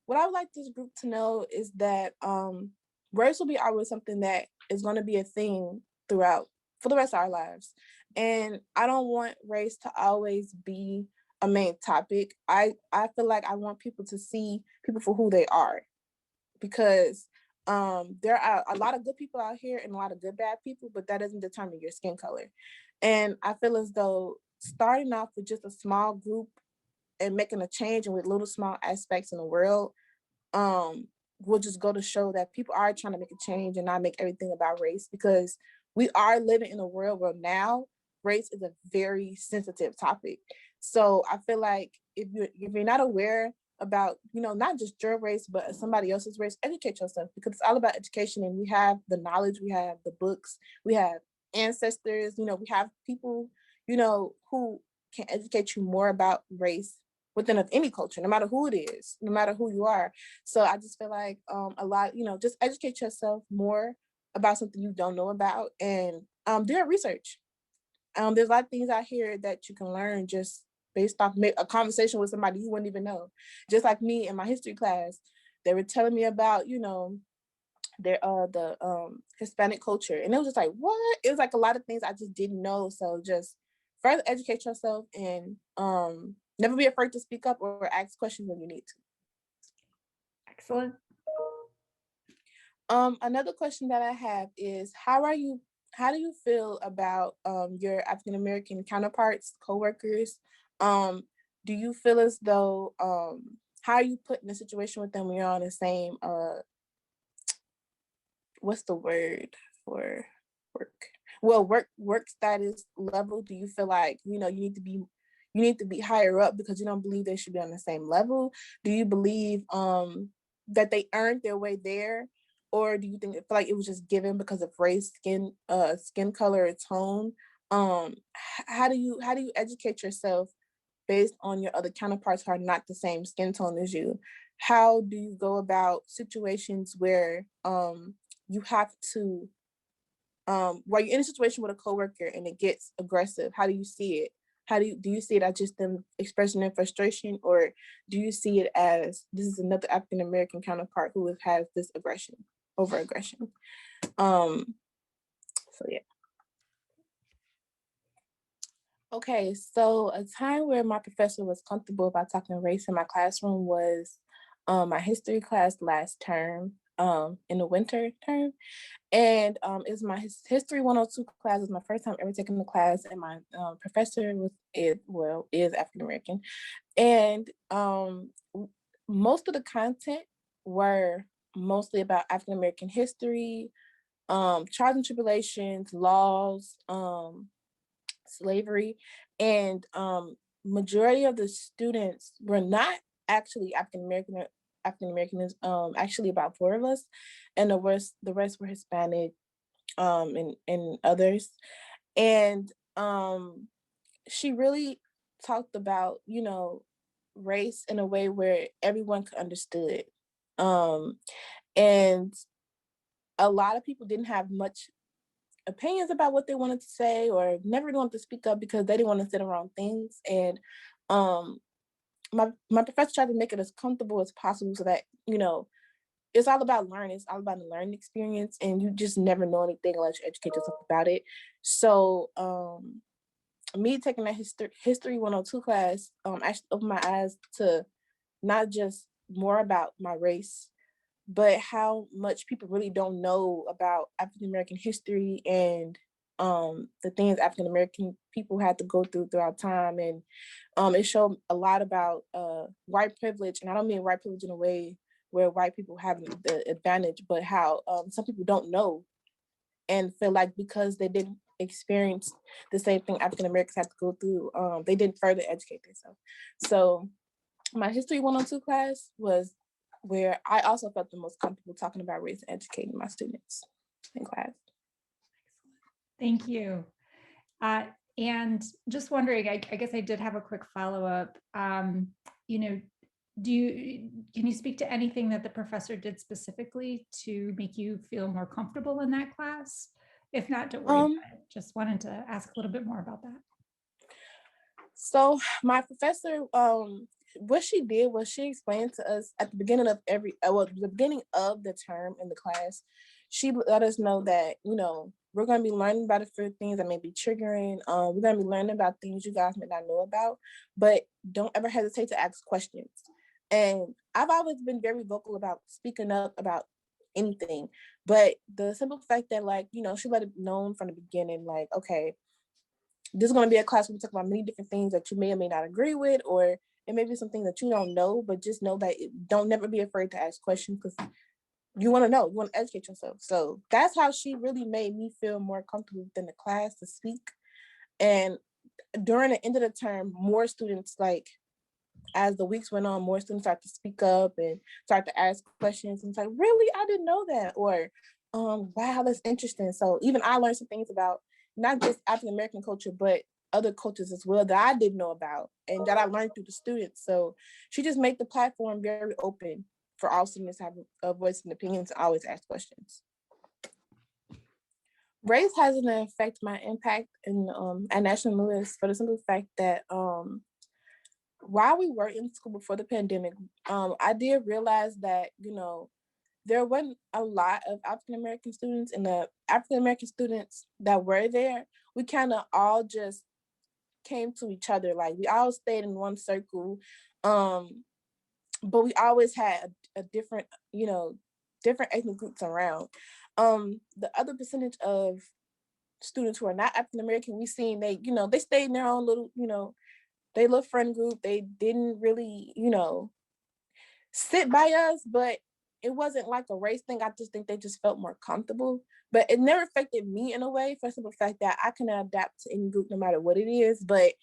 what I would like this group to know is that race will be always something that is going to be a thing throughout for the rest of our lives. And I don't want race to always be a main topic. I feel like I want people to see people for who they are, because there are a lot of good people out here and a lot of good bad people, but that doesn't determine your skin color. And I feel as though starting off with just a small group and making a change and with little small aspects in the world will just go to show that people are trying to make a change and not make everything about race, because we are living in a world where now race is a very sensitive topic. So I feel like if you're not aware about, not just your race but somebody else's race, educate yourself, because it's all about education. And we have the knowledge, we have the books, we have ancestors, we have people, who can educate you more about race within of any culture, no matter who it is, no matter who you are. So I just feel like a lot, just educate yourself more about something you don't know about, and do your research. There's a lot of things out here that you can learn just based off a conversation with somebody you wouldn't even know. Just like me in my history class, they were telling me about, their the Hispanic culture, and it was just like, what? It was like a lot of things I just didn't know. So just further educate yourself, and never be afraid to speak up or ask questions when you need to. Excellent. Another question that I have is, how do you feel about your African American counterparts, coworkers? Um, do you feel as though how are you put in a situation with them when you're on the same what's the word for work? Well, work status level. Do you feel like, you need to be higher up because you don't believe they should be on the same level? Do you believe that they earned their way there? Or do you feel like it was just given because of race, skin color, or tone? How do you educate yourself based on your other counterparts who are not the same skin tone as you? How do you go about situations where you have to while you're in a situation with a coworker and it gets aggressive? How do you see it? Do you see it as just them expressing their frustration, or do you see it as this is another African American counterpart who has this over aggression? So yeah. Okay, so a time where my professor was comfortable about talking race in my classroom was my history class last term, in the winter term. And it was my history 102 class. It was my first time ever taking the class, and my professor is African American. And most of the content were mostly about African American history, trials and tribulations, laws, slavery, and majority of the students were not actually African American. African Americans, actually about four of us, and the rest were Hispanic, and others. And she really talked about, race in a way where everyone could understood. Um, and a lot of people didn't have much opinions about what they wanted to say, or never wanted to speak up because they didn't want to say the wrong things. And um, my professor tried to make it as comfortable as possible so that, it's all about learning. It's all about the learning experience, and you just never know anything unless you educate yourself about it. So me taking that history 102 class actually opened my eyes to not just more about my race, but how much people really don't know about African American history, and the things African American people had to go through throughout time. And it showed a lot about white privilege, and I don't mean white privilege in a way where white people have the advantage, but how some people don't know and feel like because they didn't experience the same thing African Americans had to go through, they didn't further educate themselves. So my history 102 class was where I also felt the most comfortable talking about race and educating my students in class. Thank you. Uh, and just wondering, I guess I did have a quick follow-up. You know, can you speak to anything that the professor did specifically to make you feel more comfortable in that class? If not, don't worry Um, about it. Just wanted to ask a little bit more about that. so my professor, what she did was she explained to us at the beginning of the beginning of the term in the class. She let us know that, we're going to be learning about a few things that may be triggering. We're going to be learning about things you guys may not know about, but don't ever hesitate to ask questions. And I've always been very vocal about speaking up about anything, but the simple fact that, like, she let it known from the beginning, like, okay, this is going to be a class where we talk about many different things that you may or may not agree with, or it may be something that you don't know, but just know that don't never be afraid to ask questions, because you want to know, you want to educate yourself. So that's how she really made me feel more comfortable within the class to speak. And during the end of the term, more students, like, as the weeks went on, more students start to speak up and start to ask questions. And it's like, really, I didn't know that. Or, wow, that's interesting. So even I learned some things about not just African American culture, but other cultures as well that I didn't know about and that I learned through the students. So she just made the platform very open for all students to have a voice and opinions and always ask questions. Race hasn't affected my impact in at National Lewis for the simple fact that while we were in school before the pandemic, I did realize that, there wasn't a lot of African American students, and the African American students that were there, we kind of all just came to each other. Like, we all stayed in one circle, but we always had a different, different ethnic groups around. The other percentage of students who are not African American, we seen they stayed in their own little, they little friend group. They didn't really, sit by us, but it wasn't like a race thing. I just think they just felt more comfortable. But it never affected me in a way, for the simple fact that I can adapt to any group no matter what it is. But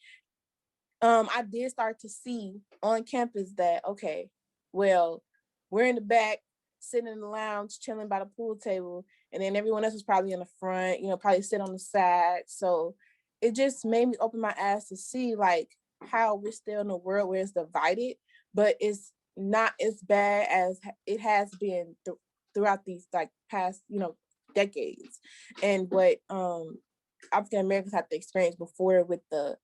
I did start to see on campus that, okay, well, we're in the back, sitting in the lounge, chilling by the pool table, and then everyone else was probably in the front, probably sit on the side. So it just made me open my eyes to see, like, how we're still in a world where it's divided, but it's not as bad as it has been throughout these, like, past, decades. And what African Americans have to experience before with the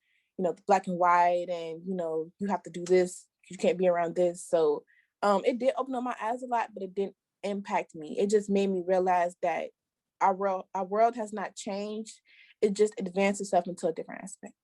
black and white, and you have to do this, you can't be around this. So it did open up my eyes a lot, but it didn't impact me. It just made me realize that our world has not changed. It just advanced itself into a different aspect.